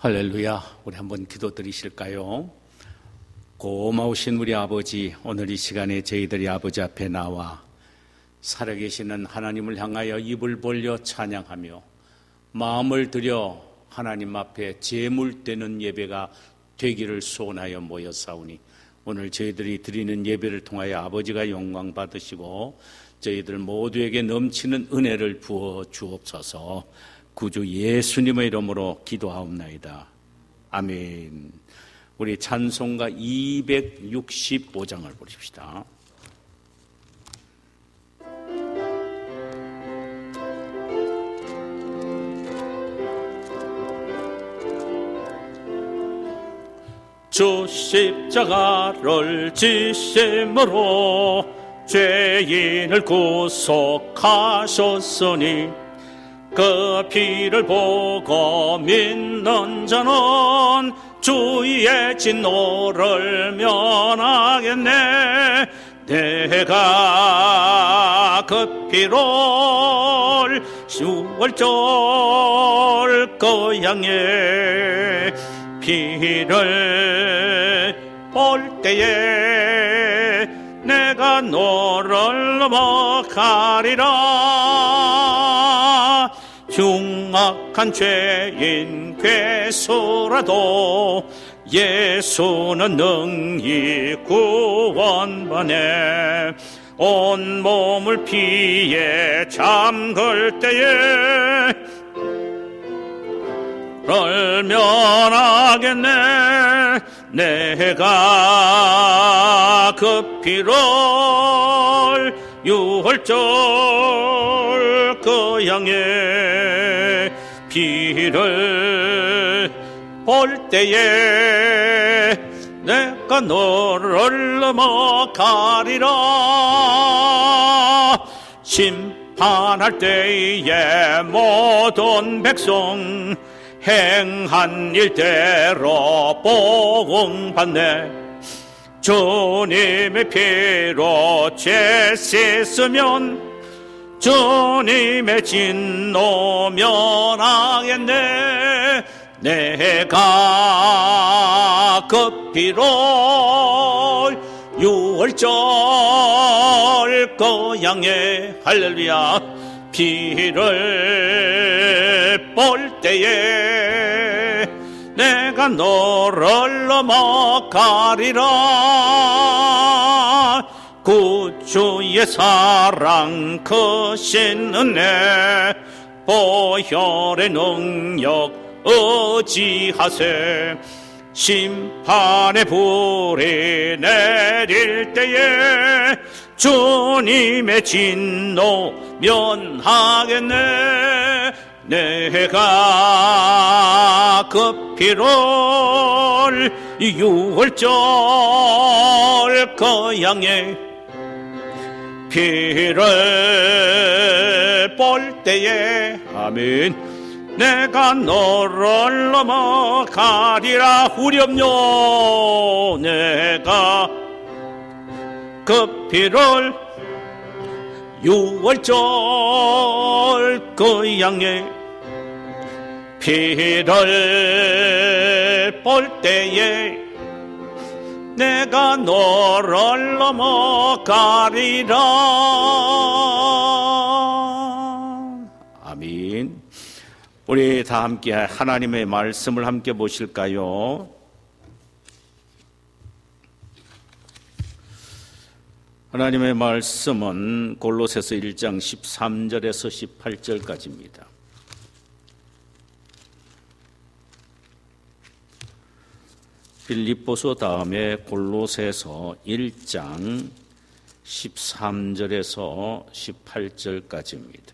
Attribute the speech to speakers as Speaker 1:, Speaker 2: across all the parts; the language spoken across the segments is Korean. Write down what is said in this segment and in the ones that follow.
Speaker 1: 할렐루야. 우리 한번 기도 드리실까요? 고마우신 우리 아버지, 오늘 이 시간에 저희들이 아버지 앞에 나와 살아계시는 하나님을 향하여 입을 벌려 찬양하며 마음을 들여 하나님 앞에 제물되는 예배가 되기를 소원하여 모였사오니 오늘 저희들이 드리는 예배를 통하여 아버지가 영광 받으시고 저희들 모두에게 넘치는 은혜를 부어 주옵소서. 구주 예수님의 이름으로 기도하옵나이다. 아멘. 우리 찬송가 265장을 보십시다. 주 십자가를 지심으로 죄인을 구속하셨으니 그 피를 보고 믿는 자는 주의 진노를 면하겠네. 내가 그 피를 6월절 그 양의 피를 볼 때에 내가 너를 넘어가리라. 흉악한 죄인 괴수라도 예수는 능히 구원하네. 온몸을 피에 잠글 때에 를 면하겠네. 내가 그 피를 6월절 그 양의 피를 볼 때에 내가 너를 넘어가리라. 심판할 때에 모든 백성 행한 일대로 보응받네. 주님의 피로 죄 씻으면 주님의 진노 면하겠네. 내가 그 피로 6월절 그 양의 할렐루야 피를 볼 때에 내가 너를 넘어가리라. 구주의 사랑 크신 은혜 보혈의 능력 의지하세. 심판의 불이 내릴 때에 주님의 진노 면하겠네. 내가 그 피를 6월절 그 양의 피를 볼 때에 아멘. 내가 너를 넘어가리라. 후렴요. 내가 그 피를 6월절 그 양의 피를 볼 때에 내가 너를 넘어가리라. 아멘. 우리 다 함께 하나님의 말씀을 함께 보실까요? 하나님의 말씀은 골로새서 1장 13절에서 18절까지입니다. 빌립보서 다음에 골로새서 1장 13절에서 18절까지입니다.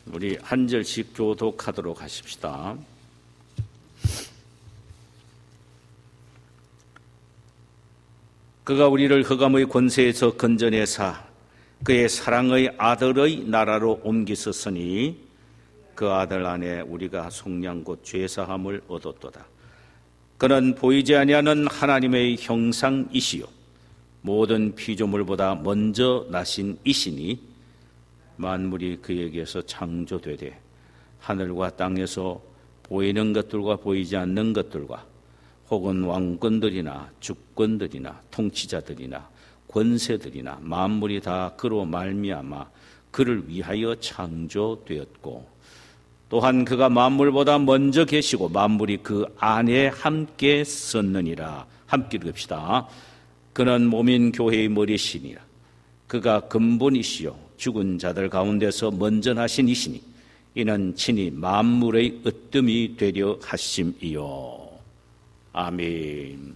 Speaker 1: 우리 한 절씩 교독하도록 하십시다. 그가 우리를 흑암의 권세에서 건져내사 그의 사랑의 아들의 나라로 옮기셨으니 그 아들 안에 우리가 속량 곧 죄사함을 얻었도다. 그는 보이지 아니하는 하나님의 형상이시요 모든 피조물보다 먼저 나신 이시니 만물이 그에게서 창조되되 하늘과 땅에서 보이는 것들과 보이지 않는 것들과 혹은 왕권들이나 주권들이나 통치자들이나 권세들이나 만물이 다 그로 말미암아 그를 위하여 창조되었고 또한 그가 만물보다 먼저 계시고 만물이 그 안에 함께 섰느니라. 함께 읽읍시다. 그는 몸인 교회의 머리시니라. 그가 근본이시요 죽은 자들 가운데서 먼저 나신 이시니 이는 친히 만물의 으뜸이 되려 하심이요. 아멘.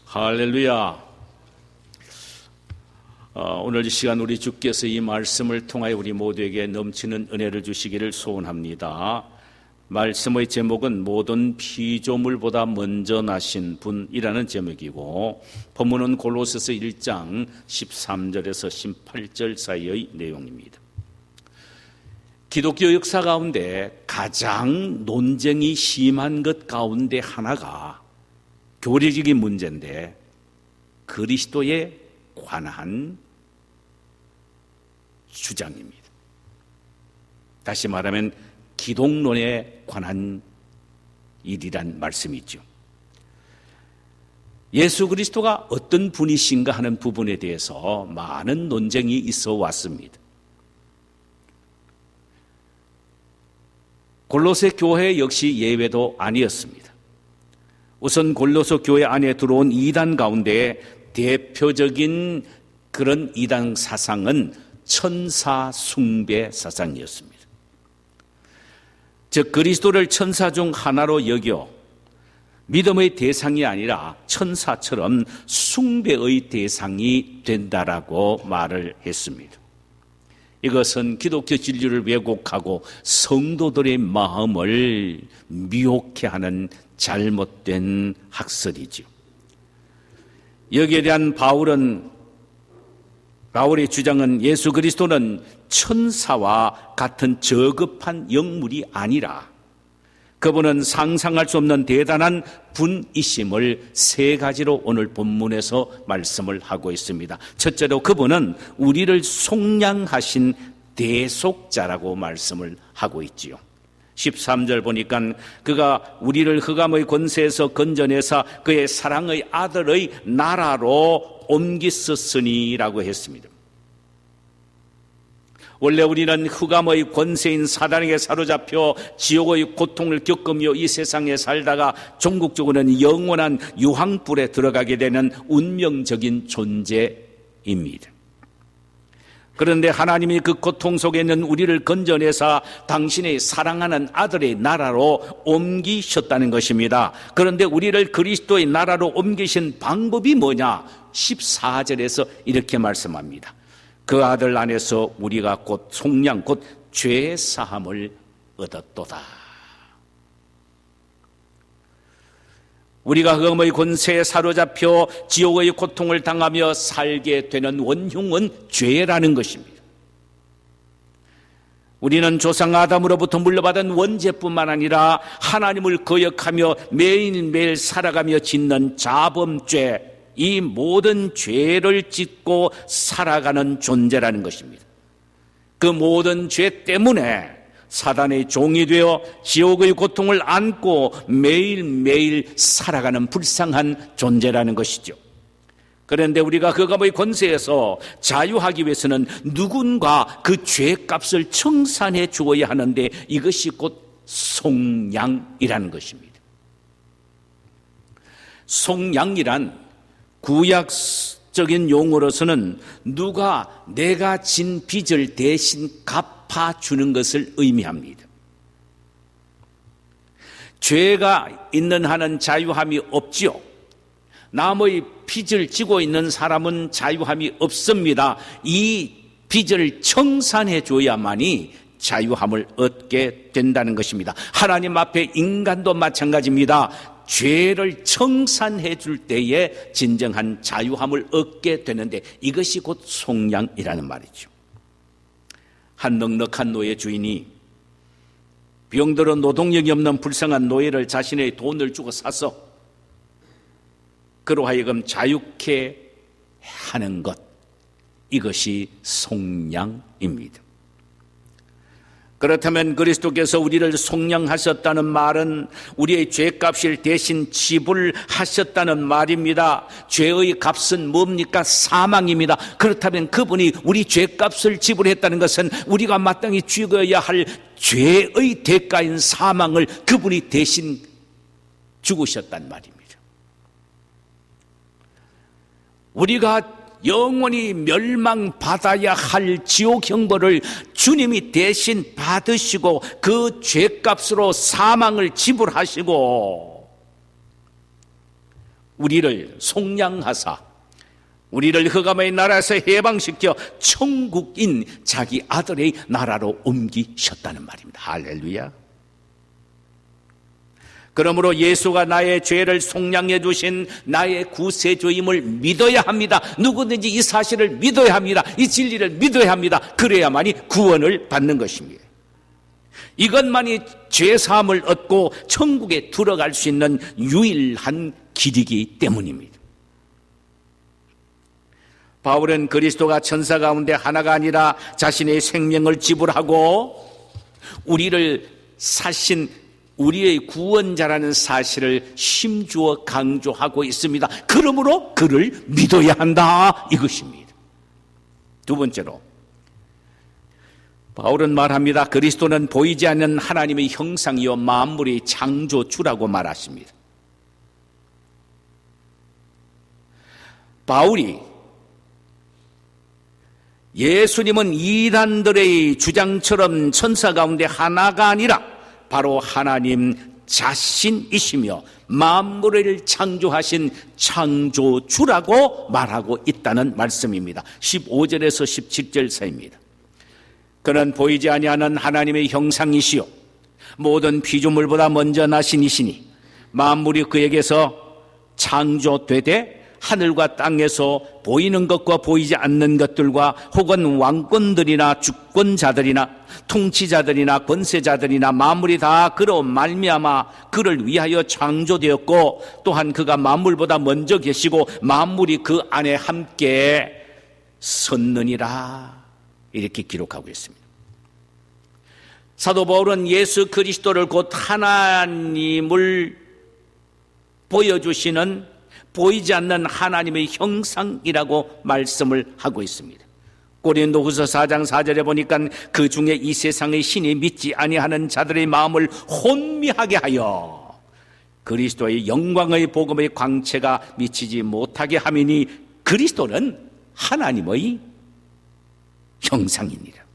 Speaker 1: 할렐루야. 오늘 이 시간 우리 주께서 이 말씀을 통하여 우리 모두에게 넘치는 은혜를 주시기를 소원합니다. 말씀의 제목은 모든 피조물보다 먼저 나신 분이라는 제목이고 본문은 골로새서 1장 13절에서 18절 사이의 내용입니다. 기독교 역사 가운데 가장 논쟁이 심한 것 가운데 하나가 교리적인 문제인데 그리스도에 관한 주장입니다. 다시 말하면 기독론에 관한 일이란 말씀이죠. 예수 그리스도가 어떤 분이신가 하는 부분에 대해서 많은 논쟁이 있어 왔습니다. 골로새 교회 역시 예외도 아니었습니다. 우선 골로새 교회 안에 들어온 이단 가운데 대표적인 그런 이단 사상은 천사 숭배 사상이었습니다. 즉 그리스도를 천사 중 하나로 여겨 믿음의 대상이 아니라 천사처럼 숭배의 대상이 된다라고 말을 했습니다. 이것은 기독교 진리를 왜곡하고 성도들의 마음을 미혹해 하는 잘못된 학설이죠. 여기에 대한 바울의 주장은 예수 그리스도는 천사와 같은 저급한 영물이 아니라 그분은 상상할 수 없는 대단한 분이심을 세 가지로 오늘 본문에서 말씀을 하고 있습니다. 첫째로 그분은 우리를 속량하신 대속자라고 말씀을 하고 있지요. 13절 보니까 그가 우리를 흑암의 권세에서 건져내사 그의 사랑의 아들의 나라로 옮기셨으니라고 했습니다. 원래 우리는 흑암의 권세인 사단에게 사로잡혀 지옥의 고통을 겪으며 이 세상에 살다가 종국적으로는 영원한 유황불에 들어가게 되는 운명적인 존재입니다. 그런데 하나님이 그 고통 속에 있는 우리를 건져내사 당신의 사랑하는 아들의 나라로 옮기셨다는 것입니다. 그런데 우리를 그리스도의 나라로 옮기신 방법이 뭐냐? 14절에서 이렇게 말씀합니다. 그 아들 안에서 우리가 곧 속량 곧 죄 사함을 얻었도다. 우리가 흑암의 권세에 사로잡혀 지옥의 고통을 당하며 살게 되는 원흉은 죄라는 것입니다. 우리는 조상 아담으로부터 물려받은 원죄뿐만 아니라 하나님을 거역하며 매일매일 살아가며 짓는 자범죄, 이 모든 죄를 짓고 살아가는 존재라는 것입니다. 그 모든 죄 때문에 사단의 종이 되어 지옥의 고통을 안고 매일매일 살아가는 불쌍한 존재라는 것이죠. 그런데 우리가 흑암의 권세에서 자유하기 위해서는 누군가 그 죄값을 청산해 주어야 하는데 이것이 곧 속량이라는 것입니다. 속량이란 구약적인 용어로서는 누가 내가 진 빚을 대신 갚아주는 것을 의미합니다. 죄가 있는 한은 자유함이 없지요. 남의 빚을 지고 있는 사람은 자유함이 없습니다. 이 빚을 청산해 줘야만이 자유함을 얻게 된다는 것입니다. 하나님 앞에 인간도 마찬가지입니다. 죄를 청산해 줄 때에 진정한 자유함을 얻게 되는데 이것이 곧 속량이라는 말이죠. 한 넉넉한 노예 주인이 병들어 노동력이 없는 불쌍한 노예를 자신의 돈을 주고 사서 그로 하여금 자유케 하는 것, 이것이 속량입니다. 그렇다면 그리스도께서 우리를 속량하셨다는 말은 우리의 죄값을 대신 지불하셨다는 말입니다. 죄의 값은 뭡니까? 사망입니다. 그렇다면 그분이 우리 죄값을 지불했다는 것은 우리가 마땅히 죽어야 할 죄의 대가인 사망을 그분이 대신 죽으셨단 말입니다. 우리가 영원히 멸망받아야 할 지옥 형벌을 주님이 대신 받으시고 그 죄값으로 사망을 지불하시고 우리를 속량하사 우리를 흑암의 나라에서 해방시켜 천국인 자기 아들의 나라로 옮기셨다는 말입니다. 할렐루야. 그러므로 예수가 나의 죄를 속량해 주신 나의 구세주임을 믿어야 합니다. 누구든지 이 사실을 믿어야 합니다. 이 진리를 믿어야 합니다. 그래야만이 구원을 받는 것입니다. 이것만이 죄사함을 얻고 천국에 들어갈 수 있는 유일한 길이기 때문입니다. 바울은 그리스도가 천사 가운데 하나가 아니라 자신의 생명을 지불하고 우리를 사신 우리의 구원자라는 사실을 심주어 강조하고 있습니다. 그러므로 그를 믿어야 한다 이것입니다. 두 번째로 바울은 말합니다. 그리스도는 보이지 않는 하나님의 형상이요 만물의 창조주라고 말하십니다. 바울이 예수님은 이단들의 주장처럼 천사 가운데 하나가 아니라 바로 하나님 자신이시며 만물을 창조하신 창조주라고 말하고 있다는 말씀입니다. 15절에서 17절 사이입니다. 그는 보이지 아니하는 하나님의 형상이시요 모든 피조물보다 먼저 나신 이시니 만물이 그에게서 창조되되 하늘과 땅에서 보이는 것과 보이지 않는 것들과 혹은 왕권들이나 주권자들이나 통치자들이나 권세자들이나 만물이 다 그로 말미암아 그를 위하여 창조되었고 또한 그가 만물보다 먼저 계시고 만물이 그 안에 함께 섰느니라 이렇게 기록하고 있습니다. 사도 바울은 예수 그리스도를 곧 하나님을 보여주시는 보이지 않는 하나님의 형상이라고 말씀을 하고 있습니다. 고린도후서 4장 4절에 보니까 그 중에 이 세상의 신이 믿지 아니하는 자들의 마음을 혼미하게 하여 그리스도의 영광의 복음의 광채가 미치지 못하게 함이니 그리스도는 하나님의 형상이니라.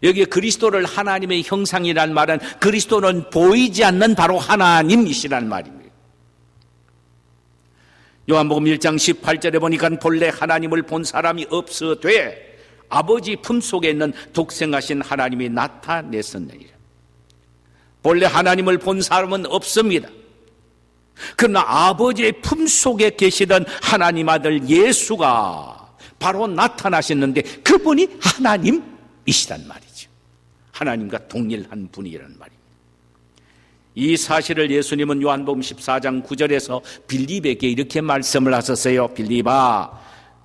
Speaker 1: 여기 그리스도를 하나님의 형상이란 말은 그리스도는 보이지 않는 바로 하나님이시란 말입니다. 요한복음 1장 18절에 보니까 본래 하나님을 본 사람이 없어되 아버지 품속에 있는 독생하신 하나님이 나타냈었느니라. 본래 하나님을 본 사람은 없습니다. 그러나 아버지의 품속에 계시던 하나님 아들 예수가 바로 나타나셨는데 그분이 하나님이시란 말이죠. 하나님과 동일한 분이라는 말입니다. 이 사실을 예수님은 요한복음 14장 9절에서 빌립에게 이렇게 말씀을 하셨어요. 빌립아,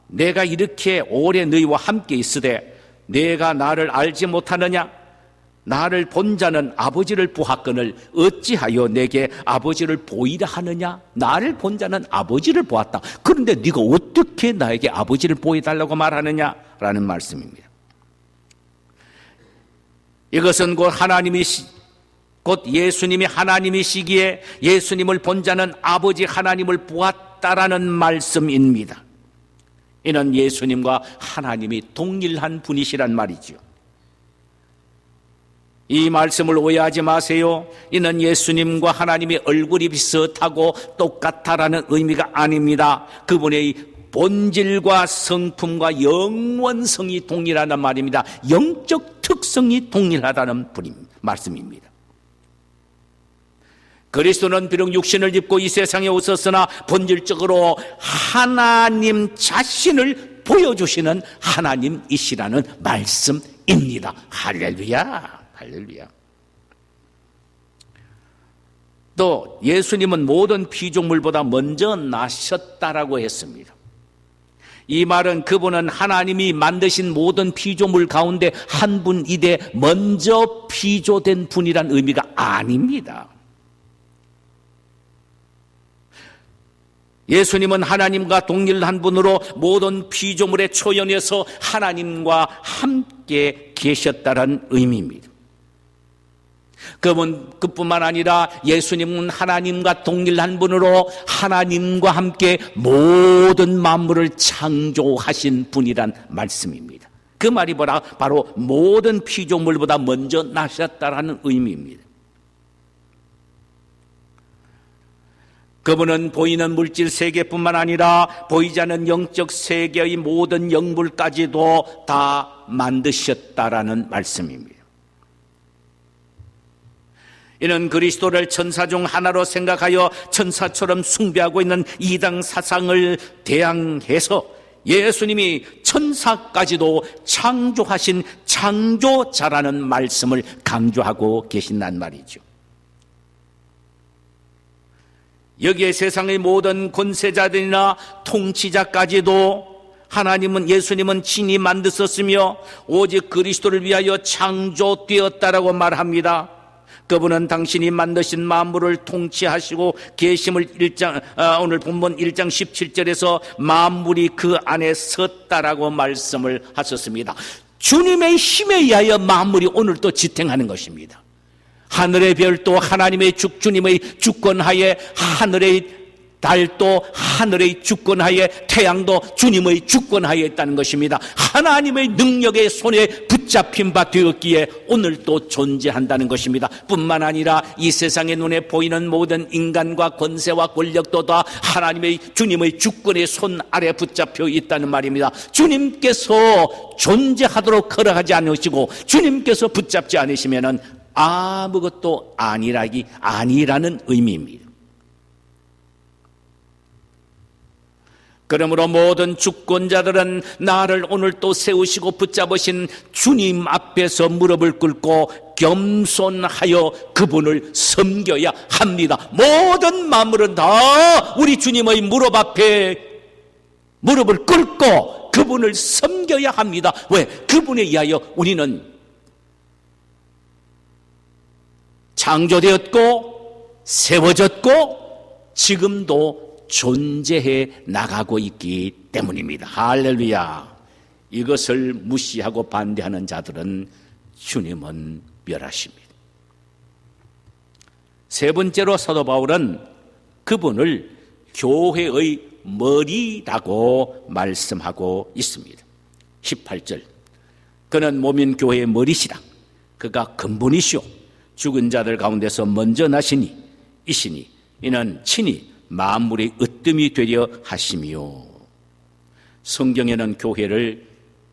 Speaker 1: 내가 이렇게 오래 너희와 함께 있으되 내가 나를 알지 못하느냐? 나를 본 자는 아버지를 보았거늘 어찌하여 내게 아버지를 보이라 하느냐? 나를 본 자는 아버지를 보았다. 그런데 네가 어떻게 나에게 아버지를 보여달라고 말하느냐? 라는 말씀입니다. 이것은 곧 예수님이 하나님이시기에 예수님을 본 자는 아버지 하나님을 보았다라는 말씀입니다. 이는 예수님과 하나님이 동일한 분이시란 말이죠. 이 말씀을 오해하지 마세요. 이는 예수님과 하나님의 얼굴이 비슷하고 똑같다라는 의미가 아닙니다. 그분의 본질과 성품과 영원성이 동일하다는 말입니다. 영적 특성이 동일하다는 말씀입니다. 그리스도는 비록 육신을 입고 이 세상에 오셨으나 본질적으로 하나님 자신을 보여주시는 하나님이시라는 말씀입니다. 할렐루야, 할렐루야. 또 예수님은 모든 피조물보다 먼저 나셨다라고 했습니다. 이 말은 그분은 하나님이 만드신 모든 피조물 가운데 한 분이되 먼저 피조된 분이란 의미가 아닙니다. 예수님은 하나님과 동일한 분으로 모든 피조물의 초연에서 하나님과 함께 계셨다는 의미입니다. 그뿐만 아니라 예수님은 하나님과 동일한 분으로 하나님과 함께 모든 만물을 창조하신 분이란 말씀입니다. 그 말이 바로 모든 피조물보다 먼저 나셨다라는 의미입니다. 그분은 보이는 물질 세계뿐만 아니라 보이지 않는 영적 세계의 모든 영물까지도 다 만드셨다라는 말씀입니다. 이는 그리스도를 천사 중 하나로 생각하여 천사처럼 숭배하고 있는 이단 사상을 대항해서 예수님이 천사까지도 창조하신 창조자라는 말씀을 강조하고 계신단 말이죠. 여기에 세상의 모든 권세자들이나 통치자까지도 하나님은 예수님은 친히 만드셨으며 오직 그리스도를 위하여 창조되었다라고 말합니다. 그분은 당신이 만드신 만물을 통치하시고 계심을 오늘 본문 1장 17절에서 만물이 그 안에 섰다라고 말씀을 하셨습니다. 주님의 힘에 의하여 만물이 오늘 또 지탱하는 것입니다. 하늘의 별도 하나님의 주님의 주권하에, 하늘의 달도 하늘의 주권하에, 태양도 주님의 주권하에 있다는 것입니다. 하나님의 능력의 손에 붙잡힌 바 되었기에 오늘 또 존재한다는 것입니다. 뿐만 아니라 이 세상의 눈에 보이는 모든 인간과 권세와 권력도 다 하나님의 주님의 주권의 손 아래 붙잡혀 있다는 말입니다. 주님께서 존재하도록 허락하지 않으시고 주님께서 붙잡지 않으시면은 아무것도 아니라는 의미입니다. 그러므로 모든 주권자들은 나를 오늘 또 세우시고 붙잡으신 주님 앞에서 무릎을 꿇고 겸손하여 그분을 섬겨야 합니다. 모든 만물은 다 우리 주님의 무릎 앞에 무릎을 꿇고 그분을 섬겨야 합니다. 왜? 그분에 의하여 우리는 창조되었고 세워졌고 지금도 존재해 나가고 있기 때문입니다. 할렐루야. 이것을 무시하고 반대하는 자들은 주님은 멸하십니다. 세 번째로 사도 바울은 그분을 교회의 머리라고 말씀하고 있습니다. 18절. 그는 몸인 교회의 머리시라. 그가 근본이시오. 죽은 자들 가운데서 먼저 나시니 이시니 이는 친히 만물의 으뜸이 되려 하심이요. 성경에는 교회를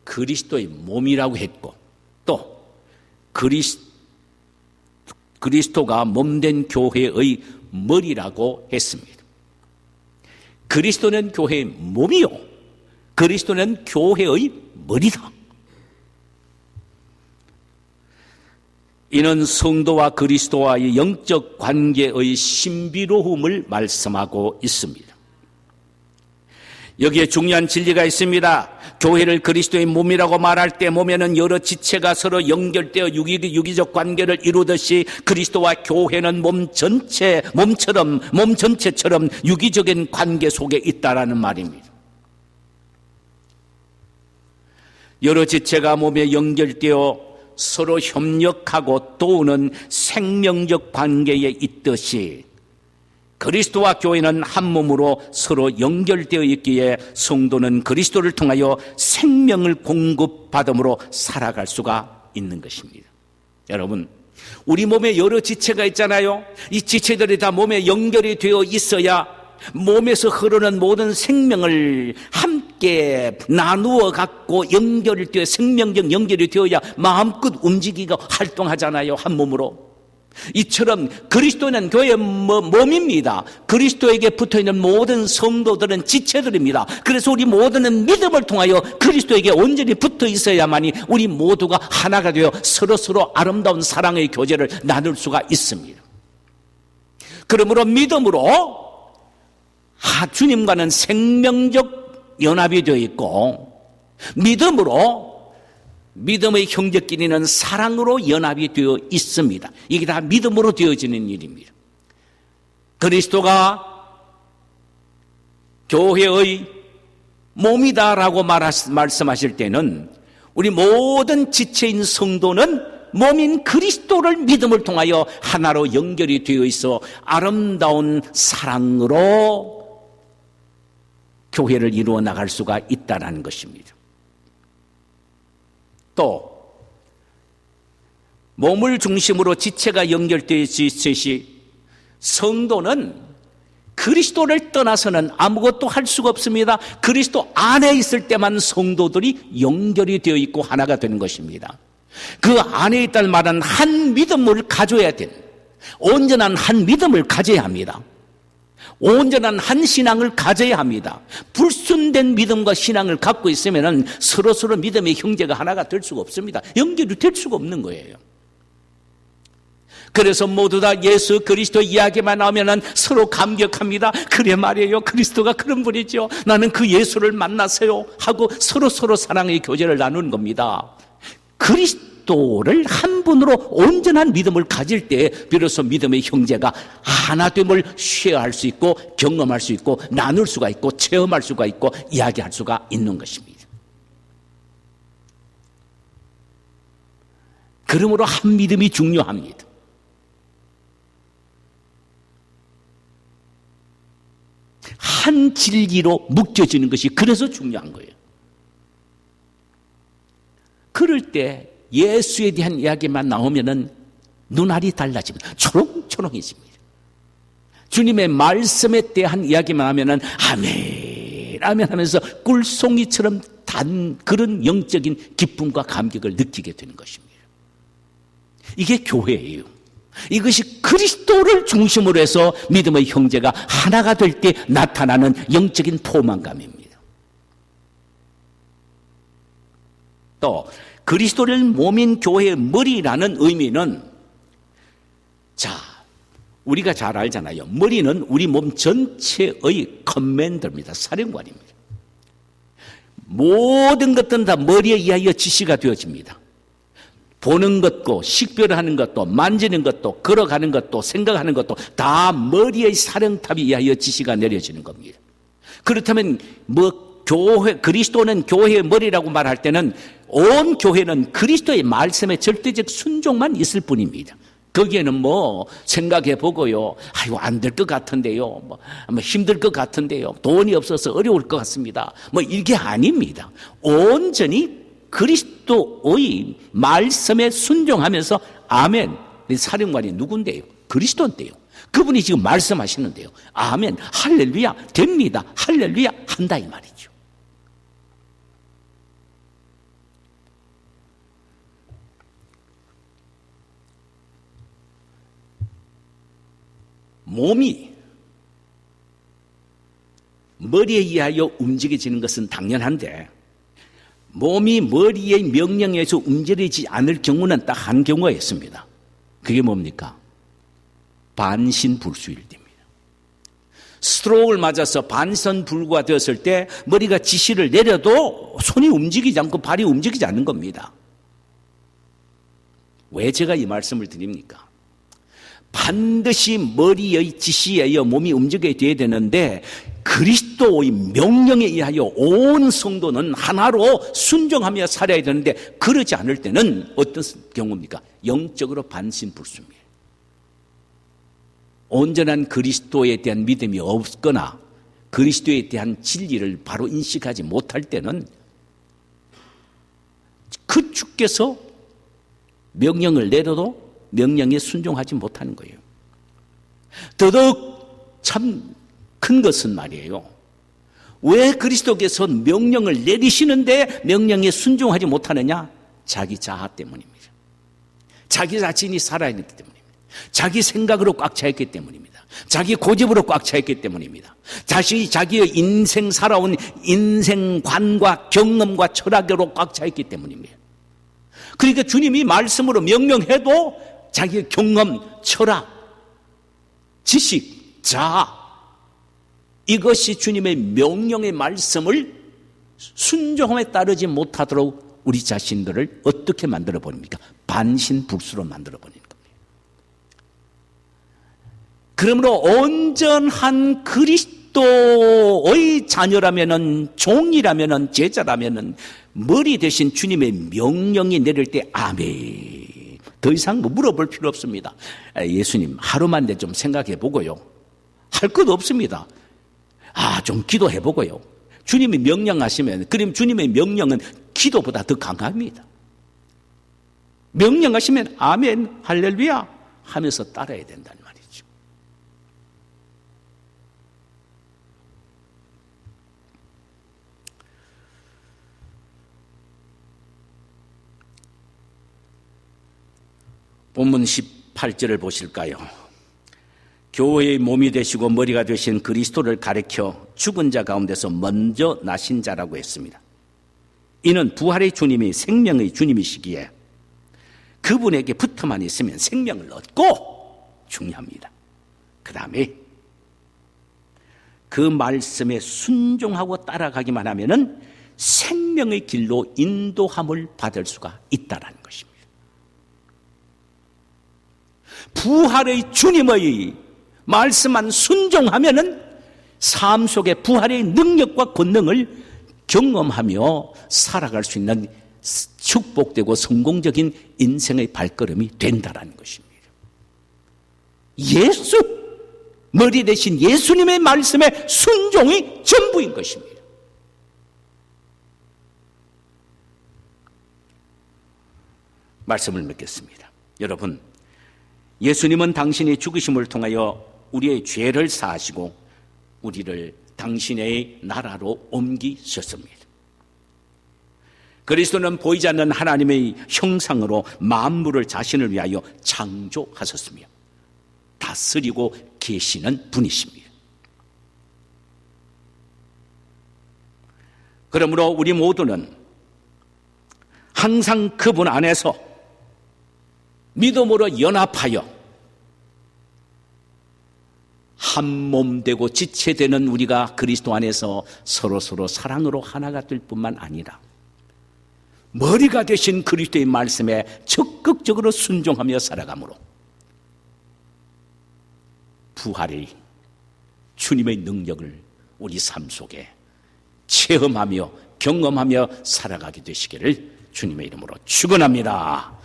Speaker 1: 그리스도의 몸이라고 했고 또 그리스도가 몸된 교회의 머리라고 했습니다. 그리스도는 교회의 몸이요, 그리스도는 교회의 머리다. 이는 성도와 그리스도와의 영적 관계의 신비로움을 말씀하고 있습니다. 여기에 중요한 진리가 있습니다. 교회를 그리스도의 몸이라고 말할 때 몸에는 여러 지체가 서로 연결되어 유기적 관계를 이루듯이 그리스도와 교회는 몸 전체처럼 유기적인 관계 속에 있다라는 말입니다. 여러 지체가 몸에 연결되어 서로 협력하고 도우는 생명적 관계에 있듯이 그리스도와 교회는 한 몸으로 서로 연결되어 있기에 성도는 그리스도를 통하여 생명을 공급받음으로 살아갈 수가 있는 것입니다. 여러분, 우리 몸에 여러 지체가 있잖아요. 이 지체들이 다 몸에 연결이 되어 있어야 몸에서 흐르는 모든 생명을 함께 나누어 갖고 연결되어 생명적 연결이 되어야 마음껏 움직이고 활동하잖아요. 한 몸으로. 이처럼 그리스도는 교회의 몸입니다. 그리스도에게 붙어있는 모든 성도들은 지체들입니다. 그래서 우리 모두는 믿음을 통하여 그리스도에게 온전히 붙어 있어야만이 우리 모두가 하나가 되어 서로 아름다운 사랑의 교제를 나눌 수가 있습니다. 그러므로 믿음으로 주님과는 생명적 연합이 되어 있고 믿음의 형제끼리는 사랑으로 연합이 되어 있습니다. 이게 다 믿음으로 되어지는 일입니다. 그리스도가 교회의 몸이다라고 말씀하실 때는 우리 모든 지체인 성도는 몸인 그리스도를 믿음을 통하여 하나로 연결이 되어 있어 아름다운 사랑으로 교회를 이루어 나갈 수가 있다는 것입니다. 또 몸을 중심으로 지체가 연결되어 있듯이 성도는 그리스도를 떠나서는 아무것도 할 수가 없습니다. 그리스도 안에 있을 때만 성도들이 연결이 되어 있고 하나가 되는 것입니다. 그 안에 있다는 말은 한 믿음을 가져야 된, 온전한 한 믿음을 가져야 합니다. 온전한 한 신앙을 가져야 합니다. 불순된 믿음과 신앙을 갖고 있으면 서로 믿음의 형제가 하나가 될 수가 없습니다. 연결이 될 수가 없는 거예요. 그래서 모두 다 예수 그리스도 이야기만 나오면 서로 감격합니다. 그래 말이에요. 그리스도가 그런 분이죠. 나는 그 예수를 만났어요 하고 서로 사랑의 교제를 나누는 겁니다. 그리스도를 한 분으로 온전한 믿음을 가질 때 비로소 믿음의 형제가 하나됨을 쉐어할 수 있고 경험할 수 있고 나눌 수가 있고 체험할 수가 있고 이야기할 수가 있는 것입니다. 그러므로 한 믿음이 중요합니다. 한 진리로 묶여지는 것이 그래서 중요한 거예요. 그럴 때 예수에 대한 이야기만 나오면은 눈알이 달라집니다. 초롱초롱해집니다. 주님의 말씀에 대한 이야기만 하면은 아멘, 아멘 하면서 꿀송이처럼 단 그런 영적인 기쁨과 감격을 느끼게 되는 것입니다. 이게 교회예요. 이것이 그리스도를 중심으로 해서 믿음의 형제가 하나가 될 때 나타나는 영적인 포만감입니다. 또 그리스도를 몸인 교회의 머리라는 의미는, 자, 우리가 잘 알잖아요. 머리는 우리 몸 전체의 커맨더입니다. 사령관입니다. 모든 것들은 다 머리에 의하여 지시가 되어집니다. 보는 것도, 식별하는 것도, 만지는 것도, 걸어가는 것도, 생각하는 것도 다 머리의 사령탑에 의하여 지시가 내려지는 겁니다. 그렇다면 그리스도는 교회의 머리라고 말할 때는 온 교회는 그리스도의 말씀에 절대적 순종만 있을 뿐입니다. 거기에는 생각해 보고요. 아이고, 안 될 것 같은데요. 힘들 것 같은데요. 돈이 없어서 어려울 것 같습니다. 이게 아닙니다. 온전히 그리스도의 말씀에 순종하면서 아멘. 사령관이 누군데요? 그리스도인데요. 그분이 지금 말씀하시는데요. 아멘, 할렐루야, 됩니다. 할렐루야, 한다 이 말이죠. 몸이 머리에 의하여 움직여지는 것은 당연한데 몸이 머리의 명령에 의해서 움직이지 않을 경우는 딱 한 경우가 있습니다. 그게 뭡니까? 반신불수일 때입니다. 스트로크를 맞아서 반선불구가 되었을 때 머리가 지시를 내려도 손이 움직이지 않고 발이 움직이지 않는 겁니다. 왜 제가 이 말씀을 드립니까? 반드시 머리의 지시에 의해 몸이 움직여야 되는데 그리스도의 명령에 의하여 온 성도는 하나로 순종하며 살아야 되는데 그러지 않을 때는 어떤 경우입니까? 영적으로 반신불수입니다. 온전한 그리스도에 대한 믿음이 없거나 그리스도에 대한 진리를 바로 인식하지 못할 때는 그 주께서 명령을 내려도 명령에 순종하지 못하는 거예요. 더더욱 참 큰 것은 말이에요. 왜 그리스도께서 명령을 내리시는데 명령에 순종하지 못하느냐? 자기 자아 때문입니다. 자기 자신이 살아있기 때문입니다. 자기 생각으로 꽉 차있기 때문입니다. 자기 고집으로 꽉 차있기 때문입니다. 자기의 인생 살아온 인생관과 경험과 철학으로 꽉 차있기 때문입니다. 그러니까 주님이 말씀으로 명령해도 자기의 경험, 철학, 지식, 자아 이것이 주님의 명령의 말씀을 순종함에 따르지 못하도록 우리 자신들을 어떻게 만들어 버립니까? 반신불수로 만들어 버리는 겁니다. 그러므로 온전한 그리스도의 자녀라면은, 종이라면은, 제자라면은 머리 대신 주님의 명령이 내릴 때 아멘. 더 이상 뭐 물어볼 필요 없습니다. 예수님 하루만 내 좀 생각해 보고요. 할 것 없습니다. 좀 기도해 보고요. 주님이 명령하시면, 그럼 주님의 명령은 기도보다 더 강합니다. 명령하시면 아멘, 할렐루야 하면서 따라야 된다는 말이죠. 본문 18절을 보실까요? 교회의 몸이 되시고 머리가 되신 그리스도를 가리켜 죽은 자 가운데서 먼저 나신 자라고 했습니다. 이는 부활의 주님이 생명의 주님이시기에 그분에게 붙어만 있으면 생명을 얻고, 중요합니다. 그 다음에 그 말씀에 순종하고 따라가기만 하면은 생명의 길로 인도함을 받을 수가 있다는 것입니다. 부활의 주님의 말씀만 순종하면은 삶 속에 부활의 능력과 권능을 경험하며 살아갈 수 있는 축복되고 성공적인 인생의 발걸음이 된다는 것입니다. 머리 대신 예수님의 말씀에 순종이 전부인 것입니다. 말씀을 맺겠습니다. 여러분, 예수님은 당신의 죽으심을 통하여 우리의 죄를 사하시고 우리를 당신의 나라로 옮기셨습니다. 그리스도는 보이지 않는 하나님의 형상으로 만물을 자신을 위하여 창조하셨으며 다스리고 계시는 분이십니다. 그러므로 우리 모두는 항상 그분 안에서 믿음으로 연합하여 한 몸 되고 지체되는 우리가 그리스도 안에서 서로 사랑으로 하나가 될 뿐만 아니라 머리가 되신 그리스도의 말씀에 적극적으로 순종하며 살아가므로 부활의 주님의 능력을 우리 삶 속에 체험하며 경험하며 살아가게 되시기를 주님의 이름으로 축원합니다.